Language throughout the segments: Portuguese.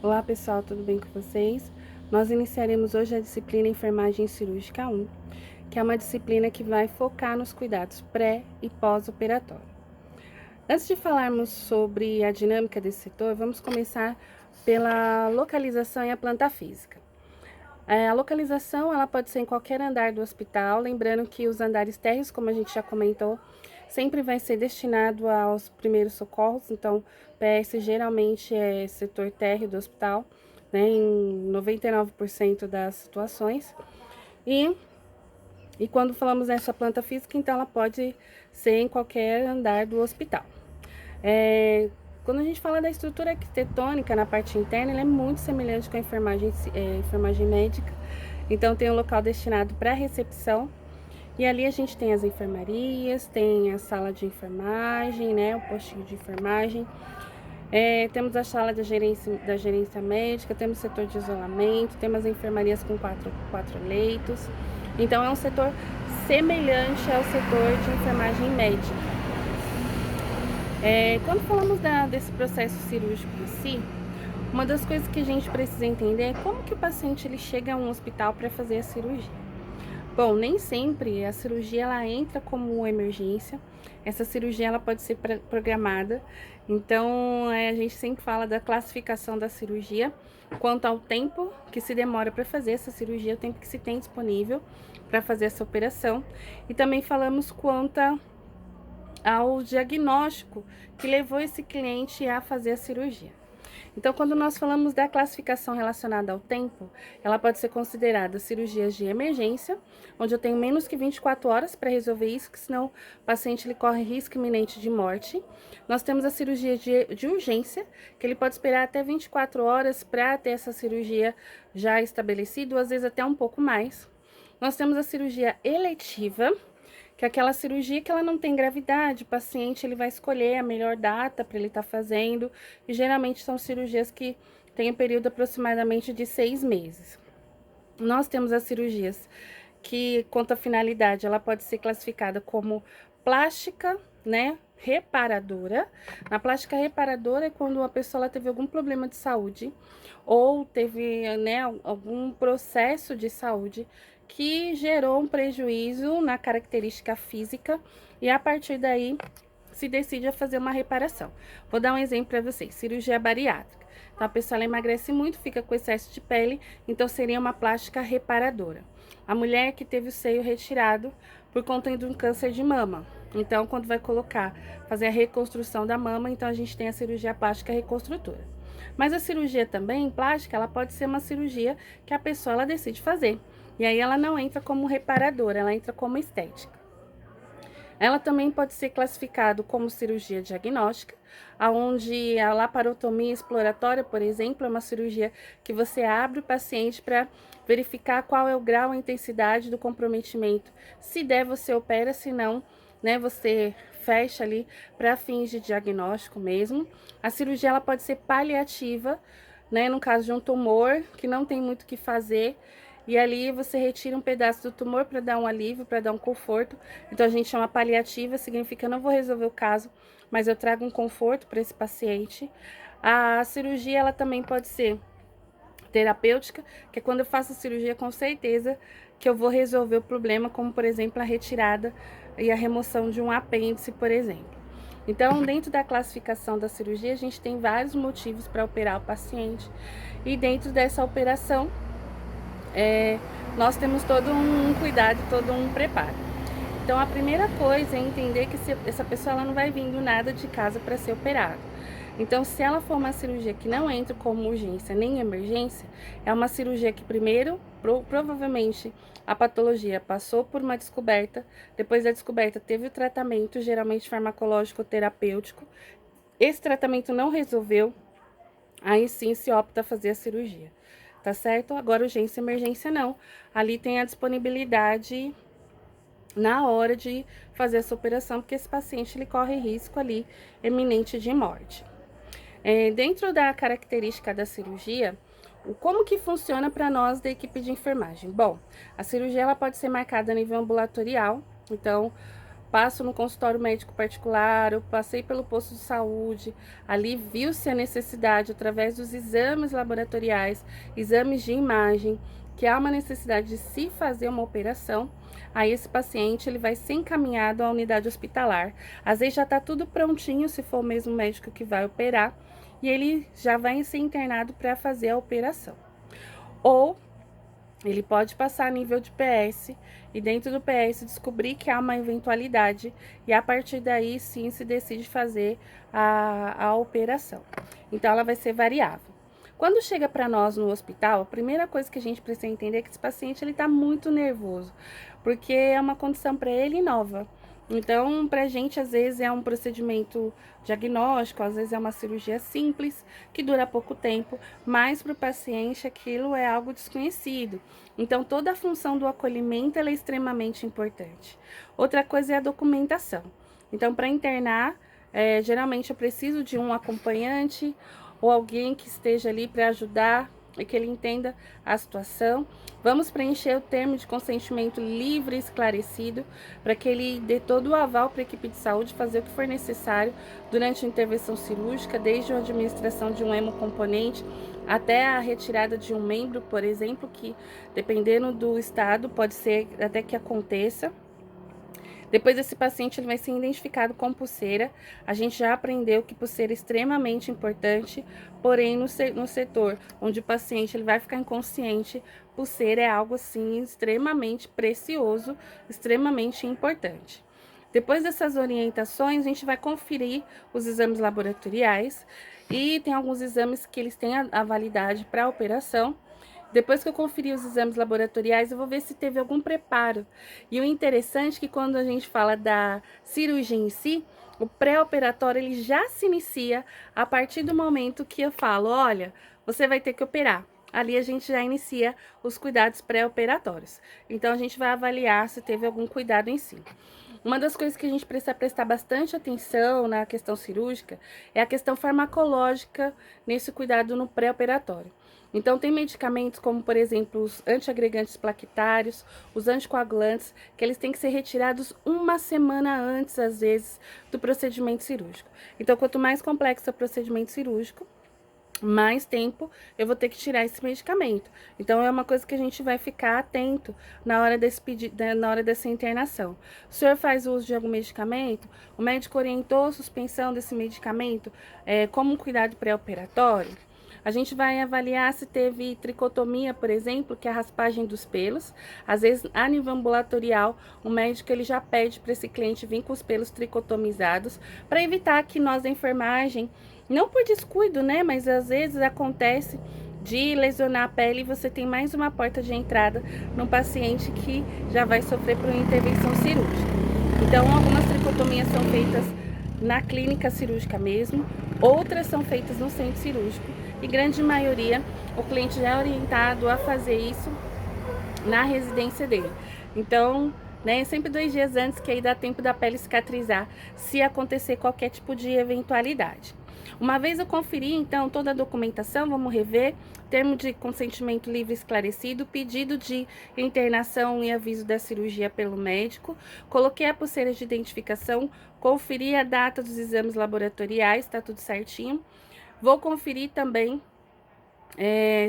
Olá pessoal, tudo bem com vocês? Nós iniciaremos hoje a disciplina Enfermagem Cirúrgica 1, que é uma disciplina que vai focar nos cuidados pré e pós-operatório. Antes de falarmos sobre a dinâmica desse setor, vamos começar pela localização e a planta física. A localização ela pode ser em qualquer andar do hospital, lembrando que os andares térreos, como a gente já comentou, sempre vai ser destinado aos primeiros socorros, então PS geralmente é setor térreo do hospital, né, em 99% das situações. E quando falamos nessa planta física, então ela pode ser em qualquer andar do hospital. Quando a gente fala da estrutura arquitetônica na parte interna, ela é muito semelhante com a enfermagem médica. Então, tem um local destinado para recepção. E ali a gente tem as enfermarias, tem a sala de enfermagem, né, o postinho de enfermagem. Temos a sala da gerência médica, temos o setor de isolamento, temos as enfermarias com quatro leitos. Então, é um setor semelhante ao setor de enfermagem médica. Quando falamos desse processo cirúrgico em si, uma das coisas que a gente precisa entender é como que o paciente ele chega a um hospital para fazer a cirurgia. Bom, nem sempre a cirurgia ela entra como emergência. Essa cirurgia ela pode ser programada. Então, a gente sempre fala da classificação da cirurgia quanto ao tempo que se demora para fazer essa cirurgia, o tempo que se tem disponível para fazer essa operação. E também falamos quanto ao diagnóstico que levou esse cliente a fazer a cirurgia. Então, quando nós falamos da classificação relacionada ao tempo, ela pode ser considerada cirurgias de emergência, onde eu tenho menos que 24 horas para resolver isso, que senão o paciente ele corre risco iminente de morte. Nós temos a cirurgia de urgência, que ele pode esperar até 24 horas para ter essa cirurgia já estabelecida, ou às vezes até um pouco mais. Nós temos a cirurgia eletiva, que é aquela cirurgia que ela não tem gravidade, o paciente ele vai escolher a melhor data para ele estar fazendo, e geralmente são cirurgias que têm um período aproximadamente de 6 meses. Nós temos as cirurgias que, quanto à finalidade, ela pode ser classificada como plástica, né, reparadora. Na plástica reparadora é quando a pessoa teve algum problema de saúde ou teve, né, algum processo de saúde que gerou um prejuízo na característica física e a partir daí se decide a fazer uma reparação. Vou dar um exemplo para vocês: cirurgia bariátrica. Então, a pessoa ela emagrece muito, fica com excesso de pele, então seria uma plástica reparadora. A mulher que teve o seio retirado por conta de um câncer de mama. Então, quando vai fazer a reconstrução da mama, então a gente tem a cirurgia plástica reconstrutora. Mas a cirurgia também plástica, ela pode ser uma cirurgia que a pessoa ela decide fazer. E aí ela não entra como reparadora, ela entra como estética. Ela também pode ser classificada como cirurgia diagnóstica, onde a laparotomia exploratória, por exemplo, é uma cirurgia que você abre o paciente para verificar qual é o grau e intensidade do comprometimento. Se der, você opera, se não, né, você fecha ali para fins de diagnóstico mesmo. A cirurgia ela pode ser paliativa, né, no caso de um tumor que não tem muito o que fazer, e ali você retira um pedaço do tumor para dar um alívio, para dar um conforto. Então a gente chama paliativa, significa não vou resolver o caso, mas eu trago um conforto para esse paciente. A cirurgia ela também pode ser terapêutica, que é quando eu faço a cirurgia com certeza que eu vou resolver o problema, como por exemplo a retirada e a remoção de um apêndice, por exemplo. Então, dentro da classificação da cirurgia, a gente tem vários motivos para operar o paciente, e dentro dessa operação nós temos todo um cuidado, todo um preparo. Então, a primeira coisa é entender que essa pessoa ela não vai vir do nada de casa para ser operada. Então, se ela for uma cirurgia que não entra como urgência nem emergência, é uma cirurgia que primeiro, provavelmente, a patologia passou por uma descoberta, depois da descoberta teve o tratamento, geralmente farmacológico ou terapêutico. Esse tratamento não resolveu, aí sim se opta a fazer a cirurgia. Tá certo? Agora, urgência e emergência não. Ali tem a disponibilidade na hora de fazer essa operação, porque esse paciente ele corre risco ali eminente de morte. Dentro da característica da cirurgia, como que funciona para nós da equipe de enfermagem? Bom, a cirurgia ela pode ser marcada a nível ambulatorial, então passo no consultório médico particular, eu passei pelo posto de saúde, ali viu-se a necessidade, através dos exames laboratoriais, exames de imagem, que há uma necessidade de se fazer uma operação, aí esse paciente ele vai ser encaminhado à unidade hospitalar. Às vezes já está tudo prontinho, se for o mesmo médico que vai operar, e ele já vai ser internado para fazer a operação. Ou ele pode passar a nível de PS e dentro do PS descobrir que há uma eventualidade e a partir daí sim se decide fazer a operação. Então ela vai ser variável. Quando chega para nós no hospital, a primeira coisa que a gente precisa entender é que esse paciente ele está muito nervoso, porque é uma condição para ele nova. Então, para a gente, às vezes, é um procedimento diagnóstico, às vezes é uma cirurgia simples, que dura pouco tempo, mas para o paciente aquilo é algo desconhecido. Então, toda a função do acolhimento ela é extremamente importante. Outra coisa é a documentação. Então, para internar, geralmente eu preciso de um acompanhante ou alguém que esteja ali para ajudar e que ele entenda a situação. Vamos preencher o termo de consentimento livre e esclarecido para que ele dê todo o aval para a equipe de saúde fazer o que for necessário durante a intervenção cirúrgica, desde a administração de um hemocomponente até a retirada de um membro, por exemplo, que dependendo do estado pode ser até que aconteça. Depois esse paciente ele vai ser identificado com pulseira. A gente já aprendeu que pulseira é extremamente importante, porém no setor onde o paciente ele vai ficar inconsciente, pulseira é algo assim extremamente precioso, extremamente importante. Depois dessas orientações, a gente vai conferir os exames laboratoriais e tem alguns exames que eles têm a validade para a operação. Depois que eu conferir os exames laboratoriais, eu vou ver se teve algum preparo. E o interessante é que quando a gente fala da cirurgia em si, o pré-operatório ele já se inicia a partir do momento que eu falo, olha, você vai ter que operar. Ali a gente já inicia os cuidados pré-operatórios. Então a gente vai avaliar se teve algum cuidado em si. Uma das coisas que a gente precisa prestar bastante atenção na questão cirúrgica é a questão farmacológica nesse cuidado no pré-operatório. Então, tem medicamentos como, por exemplo, os antiagregantes plaquetários, os anticoagulantes, que eles têm que ser retirados uma semana antes, às vezes, do procedimento cirúrgico. Então, quanto mais complexo é o procedimento cirúrgico, mais tempo eu vou ter que tirar esse medicamento. Então, é uma coisa que a gente vai ficar atento na hora na hora dessa internação. O senhor faz uso de algum medicamento? O médico orientou a suspensão desse medicamento como um cuidado pré-operatório? A gente vai avaliar se teve tricotomia, por exemplo, que é a raspagem dos pelos. Às vezes, a nível ambulatorial, o médico ele já pede para esse cliente vir com os pelos tricotomizados, para evitar que nós da enfermagem, não por descuido, né, mas às vezes acontece de lesionar a pele e você tem mais uma porta de entrada no paciente que já vai sofrer por uma intervenção cirúrgica. Então, algumas tricotomias são feitas na clínica cirúrgica mesmo, outras são feitas no centro cirúrgico. E grande maioria, o cliente já é orientado a fazer isso na residência dele. Então, né, sempre 2 dias antes, que aí dá tempo da pele cicatrizar, se acontecer qualquer tipo de eventualidade. Uma vez eu conferi, então, toda a documentação, vamos rever, termo de consentimento livre e esclarecido, pedido de internação e aviso da cirurgia pelo médico, coloquei a pulseira de identificação, conferi a data dos exames laboratoriais, tá tudo certinho. Vou conferir também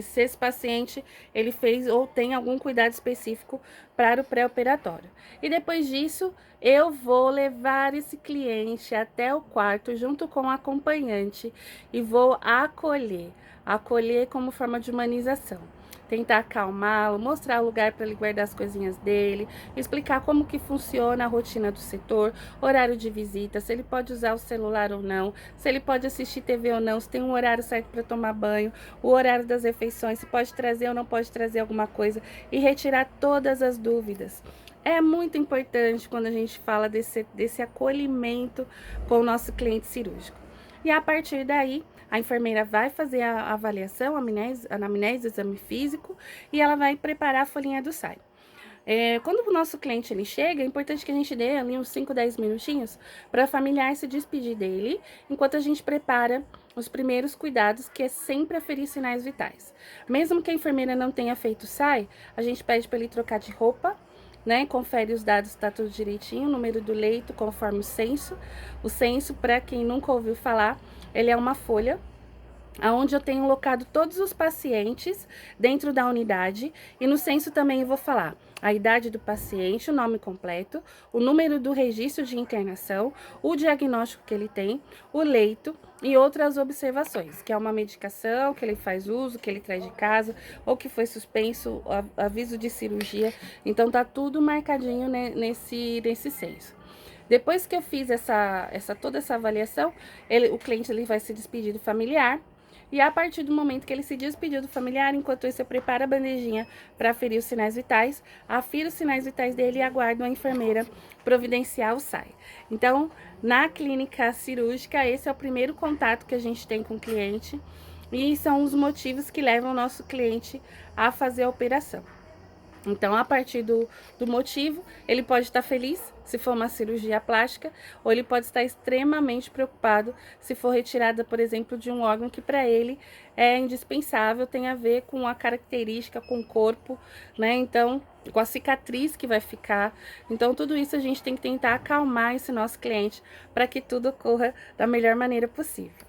se esse paciente ele fez ou tem algum cuidado específico para o pré-operatório. E depois disso, eu vou levar esse cliente até o quarto junto com o acompanhante e vou acolher como forma de humanização. Tentar acalmá-lo, mostrar o lugar para ele guardar as coisinhas dele, explicar como que funciona a rotina do setor, horário de visita, se ele pode usar o celular ou não, se ele pode assistir TV ou não, se tem um horário certo para tomar banho, o horário das refeições, se pode trazer ou não pode trazer alguma coisa e retirar todas as dúvidas. É muito importante quando a gente fala desse acolhimento com o nosso cliente cirúrgico. E a partir daí, a enfermeira vai fazer a avaliação, a anamnese, exame físico, e ela vai preparar a folhinha do SAI. Quando o nosso cliente ele chega, é importante que a gente dê ali uns 5, 10 minutinhos para a familiar se despedir dele, enquanto a gente prepara os primeiros cuidados, que é sempre aferir sinais vitais. Mesmo que a enfermeira não tenha feito SAI, a gente pede para ele trocar de roupa, né? Confere os dados, tá tudo direitinho, o número do leito, conforme o censo. O censo, para quem nunca ouviu falar, ele é uma folha onde eu tenho locado todos os pacientes dentro da unidade, e no censo também eu vou falar a idade do paciente, o nome completo, o número do registro de internação, o diagnóstico que ele tem, o leito e outras observações, que é uma medicação que ele faz uso, que ele traz de casa, ou que foi suspenso, aviso de cirurgia. Então tá tudo marcadinho nesse censo. Depois que eu fiz toda essa avaliação, o cliente ele vai se despedir do familiar. E a partir do momento que ele se despediu do familiar, enquanto isso eu preparo a bandejinha para aferir os sinais vitais, afiro os sinais vitais dele e aguardo a enfermeira providenciar o SAI. Então, na clínica cirúrgica, esse é o primeiro contato que a gente tem com o cliente e são os motivos que levam o nosso cliente a fazer a operação. Então, a partir do motivo, ele pode estar feliz se for uma cirurgia plástica, ou ele pode estar extremamente preocupado se for retirada, por exemplo, de um órgão que para ele é indispensável, tem a ver com a característica, com o corpo, né? Então, com a cicatriz que vai ficar. Então, tudo isso a gente tem que tentar acalmar esse nosso cliente para que tudo ocorra da melhor maneira possível.